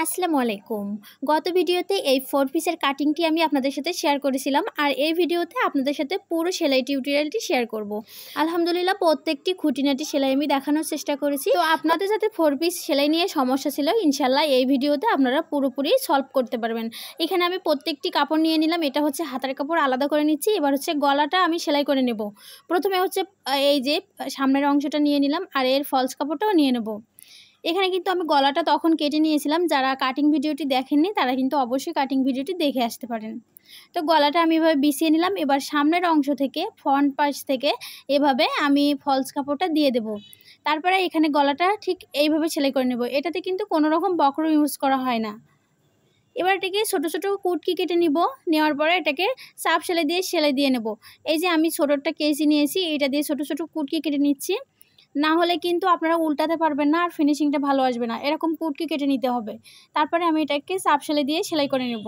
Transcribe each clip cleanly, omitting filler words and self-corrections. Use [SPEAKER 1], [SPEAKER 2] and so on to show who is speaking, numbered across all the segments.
[SPEAKER 1] আসসালামু আলাইকুম। গত ভিডিওতে এই 4 পিসের কাটিংটি আমি আপনাদের সাথে শেয়ার করেছিলাম, আর এই ভিডিওতে আপনাদের সাথে পুরো সেলাই টিউটোরিয়ালটি শেয়ার করব। আলহামদুলিল্লাহ প্রত্যেকটি খুঁটিনাটি সেলাই আমি দেখানোর চেষ্টা করেছি। তো আপনাদের সাথে 4 পিস সেলাই নিয়ে সমস্যা ছিল, ইনশাল্লাহ এই ভিডিওতে আপনারা পুরোপুরি সলভ করতে পারবেন। এখানে আমি প্রত্যেকটি কাপড় নিয়ে নিলাম, এটা হচ্ছে হাতার কাপড় আলাদা করে নিচ্ছি। এবার হচ্ছে গলাটা আমি সেলাই করে নেব। প্রথমে হচ্ছে এই যে সামনের অংশটা নিয়ে নিলাম, আর এর ফলস কাপড়টাও নিয়ে নেব। এখানে কিন্তু আমি গলাটা তখন কেটে নিয়েছিলাম, যারা কাটিং ভিডিওটি দেখেননি তারা কিন্তু অবশ্যই কাটিং ভিডিওটি দেখে আসতে পারেন। তো গলাটা আমি এভাবে বিছিয়ে নিলাম। এবার সামনের অংশ থেকে ফ্রন্ট পাশ থেকে এভাবে আমি ফলস কাপড়টা দিয়ে দেব। তারপরে এখানে গলাটা ঠিক এইভাবে সেলাই করে নেব। এটাতে কিন্তু কোনো রকম বক্র ইউজ করা হয় না। এবার এটাকে ছোটো ছোটো কুটকি কেটে নিব। নেওয়ার পরে এটাকে চাপ সেলাই দিয়ে নেব। এই যে আমি ছোটোটা কেচি নিয়েছি, এটা দিয়ে ছোটো ছোটো কুটকি কেটে নিচ্ছি। না হলে কিন্তু আপনারা উল্টাতে পারবেন না, আর ফিনিশিংটা ভালো আসবে না। এরকম কুটকি কেটে নিতে হবে। তারপরে আমি এটাকে চাপ সেলাই করে নেব।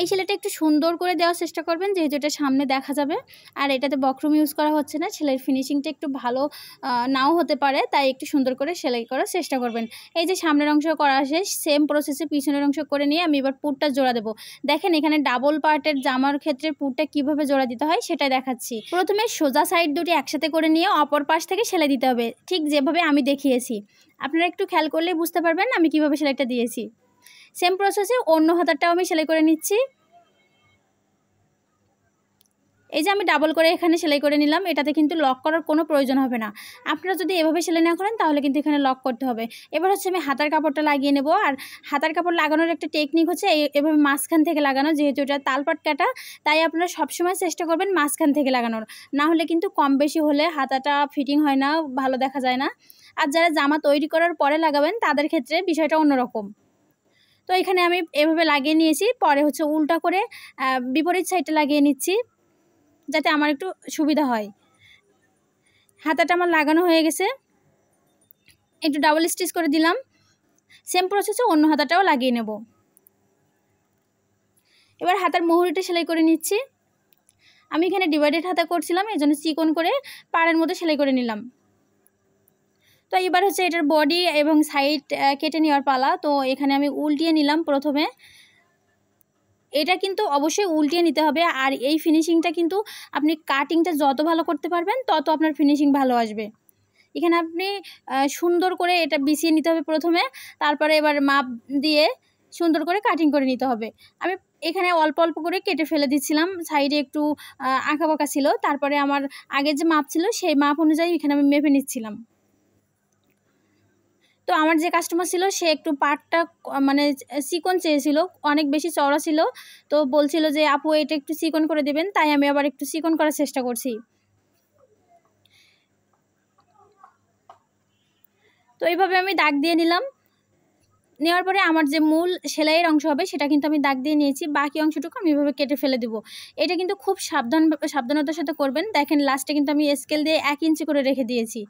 [SPEAKER 1] এই সেলাইটা একটু সুন্দর করে দেওয়ার চেষ্টা করবেন, যেহেতু এটা সামনে দেখা যাবে, আর এটাতে বক্রম ইউজ করা হচ্ছে না। সেলাইয়ের ফিনিশিংটা একটু ভালো নাও হতে পারে, তাই একটু সুন্দর করে সেলাই করার চেষ্টা করবেন। এই যে সামনের অংশ করা শেষ, সেম প্রসেসে পিছনের অংশ করে নিয়ে আমি এবার পুরটা জোড়া দেবো। দেখেন এখানে ডাবল পার্টের জামার ক্ষেত্রে পুরটা কিভাবে জোড়া দিতে হয় সেটাই দেখাচ্ছি। প্রথমে সোজা সাইড দুটি একসাথে করে নিয়ে অপর পাশ থেকে সেলাই দিতে হবে, ঠিক যেভাবে আমি দেখিয়েছি। আপনারা একটু খেয়াল করলে বুঝতে পারবেন আমি কিভাবে সেলাইটা দিয়েছি। সেম প্রসেসে অন্য হাতারটাও আমি সেলাই করে নিচ্ছি। এই যে আমি ডাবল করে এখানে সেলাই করে নিলাম। এটাতে কিন্তু লক করার কোনো প্রয়োজন হবে না। আপনারা যদি এভাবে সেলাই না করেন তাহলে কিন্তু এখানে লক করতে হবে। এবার হচ্ছে আমি হাতার কাপড়টা লাগিয়ে নেব। আর হাতার কাপড় লাগানোর একটা টেকনিক হচ্ছে এভাবে মাঝখান থেকে লাগানো। যেহেতু এটা তালপাট কাটা, তাই আপনারা সবসময় চেষ্টা করবেন মাঝখান থেকে লাগানোর। না হলে কিন্তু কম বেশি হলে হাতাটা ফিটিং হয় না, ভালো দেখা যায় না। আর যারা জামা তৈরি করার পরে লাগাবেন তাদের ক্ষেত্রে বিষয়টা অন্যরকম। তো এখানে আমি এভাবে লাগিয়ে নিয়েছি। পরে হচ্ছে উল্টা করে বিপরীত সাইডটা লাগিয়ে নিচ্ছি, যাতে আমার একটু সুবিধা হয়। হাতাটা আমার লাগানো হয়ে গেছে, একটু ডাবল স্টিচ করে দিলাম। সেম প্রসেসে অন্য হাতাটাও লাগিয়ে নেব। এবার হাতার মুহুরিটা সেলাই করে নিচ্ছি। আমি এখানে ডিভাইডেড হাতা করছিলাম, এই জন্য চিকন করে পাড়ের মধ্যে সেলাই করে নিলাম। তো এবার হচ্ছে এটার বডি এবং সাইড কেটে নেওয়ার পালা। তো এখানে আমি উল্টিয়ে নিলাম প্রথমে। এটা কিন্তু অবশ্যই উল্টিয়ে নিতে হবে। আর এই ফিনিশিংটা কিন্তু আপনি কাটিংটা যত ভালো করতে পারবেন তত আপনার ফিনিশিং ভালো আসবে। এখানে আপনি সুন্দর করে এটা বিছিয়ে নিতে হবে প্রথমে, তারপরে এবার মাপ দিয়ে সুন্দর করে কাটিং করে নিতে হবে। আমি এখানে অল্প অল্প করে কেটে ফেলে দিচ্ছিলাম, সাইডে একটু আঁকাবাঁকা ছিল। তারপরে আমার আগের যে মাপ ছিল সেই মাপ অনুযায়ী এখানে আমি মেপে নিচ্ছিলাম। তো আমার যে কাস্টমার ছিল সে একটু পাটটা মানে চিকন চেয়েছিল, অনেক বেশি চওড়া ছিল। তো বলছিল যে আপু এটা একটু চিকন করে দেবেন, তাই আমি আবার একটু চিকন করার চেষ্টা করছি। তো এইভাবে আমি দাগ দিয়ে নিলাম। নেওয়ার পরে আমার যে মূল সেলাইয়ের অংশ হবে সেটা কিন্তু আমি দাগ দিয়ে নিয়েছি। বাকি অংশটুকু আমি এভাবে কেটে ফেলে দেবো। এটা কিন্তু খুব সাবধানতার সাথে করবেন। দেখেন লাস্টে কিন্তু আমি স্কেল দিয়ে 1 ইঞ্চি করে রেখে দিয়েছি।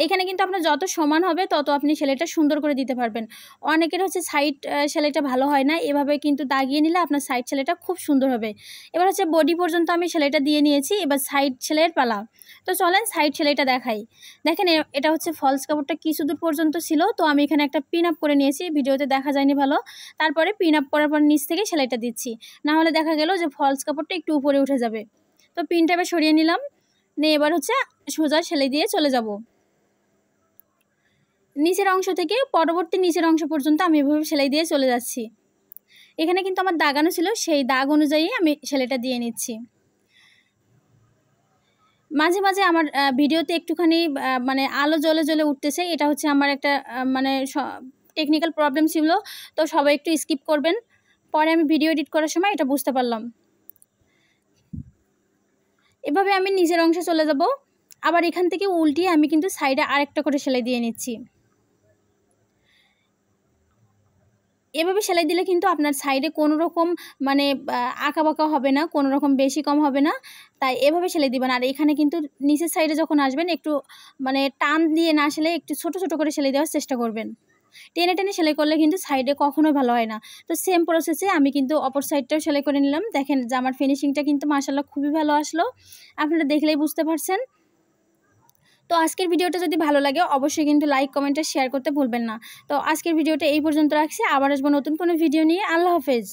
[SPEAKER 1] এইখানে কিন্তু আপনার যত সমান হবে তত আপনি সেলাইটা সুন্দর করে দিতে পারবেন। অনেকের হচ্ছে সাইড সেলাইটা ভালো হয় না, এভাবে কিন্তু দাগিয়ে নিলে আপনার সাইড সেলাইটা খুব সুন্দর হবে। এবার হচ্ছে বডি পর্যন্ত আমি সেলাইটা দিয়ে নিয়েছি, এবার সাইড সেলাইয়ের পালা। তো চলেন সাইড সেলাইটা দেখাই। দেখেন এটা হচ্ছে ফলস কাপড়টা কিছু দূর পর্যন্ত ছিল, তো আমি এখানে একটা পিন আপ করে নিয়েছি, ভিডিওতে দেখা যায়নি ভালো। তারপরে পিন আপ করার পর নিচ থেকে সেলাইটা দিচ্ছি, না হলে দেখা গেল যে ফলস কাপড়টা একটু উপরে উঠে যাবে। তো পিনটা এবার সরিয়ে নিলাম, নিয়ে এবার হচ্ছে সোজা সেলাই দিয়ে চলে যাব। নিচের অংশ থেকে পরবর্তী নিচের অংশ পর্যন্ত আমি এভাবে সেলাই দিয়ে চলে যাচ্ছি। এখানে কিন্তু আমার দাগানো ছিল, সেই দাগ অনুযায়ী আমি সেলাইটা দিয়ে নিচ্ছি। মাঝে মাঝে আমার ভিডিওতে একটুখানি মানে আলো জ্বলে জ্বলে উঠতেছে, এটা হচ্ছে আমার একটা মানে টেকনিক্যাল প্রবলেম ছিল। তো সবাই একটু স্কিপ করবেন, পরে আমি ভিডিও এডিট করার সময় এটা বুঝতে পারলাম। এভাবে আমি নিচের অংশে চলে যাব। আবার এখান থেকে উল্টিয়ে আমি কিন্তু সাইডে আরেকটা করে সেলাই দিয়ে নিচ্ছি। এভাবে সেলাই দিলে কিন্তু আপনার সাইডে কোনো রকম মানে আঁকাবাঁকা হবে না, কোনো রকম বেশি কম হবে না। তাই এভাবে সেলাই দিবেন। আর এখানে কিন্তু নিচের সাইডে যখন আসবেন একটু মানে টান দিয়ে না সেলাই একটু ছোট ছোট করে সেলাই দেওয়ার চেষ্টা করবেন। টেনে টেনে সেলাই করলে কিন্তু সাইডে কখনোই ভালো হয় না। তো সেম প্রসেসে আমি কিন্তু অপর সাইডটাও সেলাই করে নিলাম। দেখেন জামার ফিনিশিংটা কিন্তু মাশাআল্লাহ খুবই ভালো আসলো, আপনারা দেখলেই বুঝতে পারছেন। তো আজকের ভিডিওটা যদি ভালো লাগে অবশ্যই কিন্তু লাইক কমেন্ট আর শেয়ার করতে ভুলবেন না। তো আজকের ভিডিওটা এই পর্যন্ত রাখছি, আবার আসবো নতুন কোনো ভিডিও নিয়ে। আল্লাহ হাফেজ।